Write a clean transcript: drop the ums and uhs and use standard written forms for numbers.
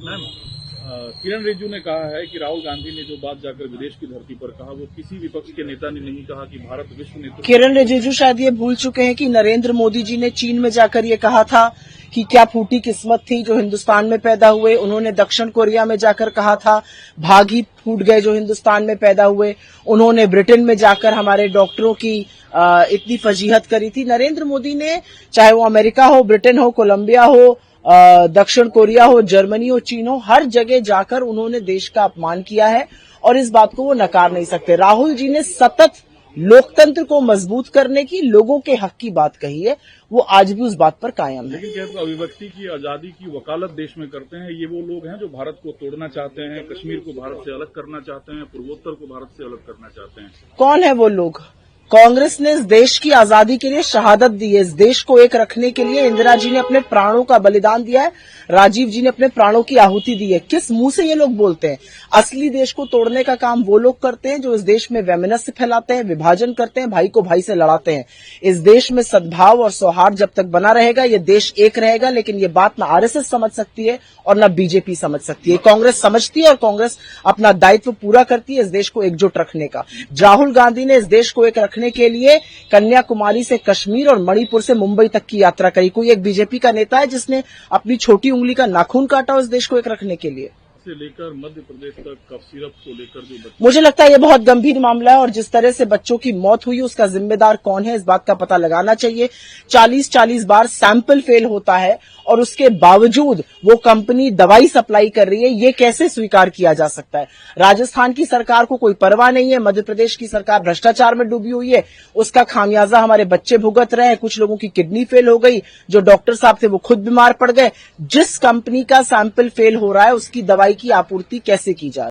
Ma'am, किरण रिजिजू ने कहा है कि राहुल गांधी ने जो बात जाकर विदेश की धरती पर कहा वो किसी विपक्ष के नेता ने नहीं कहा कि भारत विश्व नेतृत्व। किरण रिजिजू शायद ये भूल चुके हैं कि नरेंद्र मोदी जी ने चीन में जाकर ये कहा था कि क्या फूटी किस्मत थी जो हिंदुस्तान में पैदा हुए। उन्होंने दक्षिण कोरिया में जाकर कहा था भाग ही फूट गए जो हिंदुस्तान में पैदा हुए। उन्होंने ब्रिटेन में जाकर हमारे डॉक्टरों की इतनी फजीहत करी थी। नरेंद्र मोदी ने, चाहे वो अमेरिका हो, ब्रिटेन हो, कोलंबिया हो, दक्षिण कोरिया हो, जर्मनी हो, चीन हो, हर जगह जाकर उन्होंने देश का अपमान किया है और इस बात को वो नकार नहीं सकते। राहुल जी ने सतत लोकतंत्र को मजबूत करने की, लोगों के हक की बात कही है, वो आज भी उस बात पर कायम है। लेकिन क्या अभिव्यक्ति की आजादी की वकालत देश में करते हैं ये वो लोग हैं जो भारत को तोड़ना चाहते हैं, कश्मीर को भारत से अलग करना चाहते हैं, पूर्वोत्तर को भारत से अलग करना चाहते हैं। कौन है वो लोग? कांग्रेस ने इस देश की आजादी के लिए शहादत दी है। इस देश को एक रखने के लिए इंदिरा जी ने अपने प्राणों का बलिदान दिया है, राजीव जी ने अपने प्राणों की आहुति दी है। किस मुंह से ये लोग बोलते हैं? असली देश को तोड़ने का काम वो लोग करते हैं जो इस देश में वैमनस्य फैलाते हैं, विभाजन करते हैं, भाई को भाई से लड़ाते हैं। इस देश में सद्भाव और सौहार्द जब तक बना रहेगा ये देश एक रहेगा, लेकिन ये बात न आरएसएस समझ सकती है और न बीजेपी समझ सकती है। कांग्रेस समझती है और कांग्रेस अपना दायित्व पूरा करती है इस देश को एकजुट रखने का। राहुल गांधी ने इस देश को एक रखने के लिए कन्याकुमारी से कश्मीर और मणिपुर से मुंबई तक की यात्रा करी। कोई एक बीजेपी का नेता है जिसने अपनी छोटी उंगली का नाखून काटा इस देश को एक रखने के लिए? से लेकर मध्य प्रदेश तक कफ सिरप को लेकर जो मुझे लगता है ये बहुत गंभीर मामला है और जिस तरह से बच्चों की मौत हुई उसका जिम्मेदार कौन है इस बात का पता लगाना चाहिए। 40-40 बार सैंपल फेल होता है और उसके बावजूद वो कंपनी दवाई सप्लाई कर रही है, ये कैसे स्वीकार किया जा सकता है? राजस्थान की सरकार को कोई परवाह नहीं है, मध्य प्रदेश की सरकार भ्रष्टाचार में डूबी हुई है, उसका खामियाजा हमारे बच्चे भुगत रहे हैं। कुछ लोगों की किडनी फेल हो गई, जो डॉक्टर साहब थे वो खुद बीमार पड़ गए। जिस कंपनी का सैंपल फेल हो रहा है उसकी दवाई की आपूर्ति कैसे की जाए?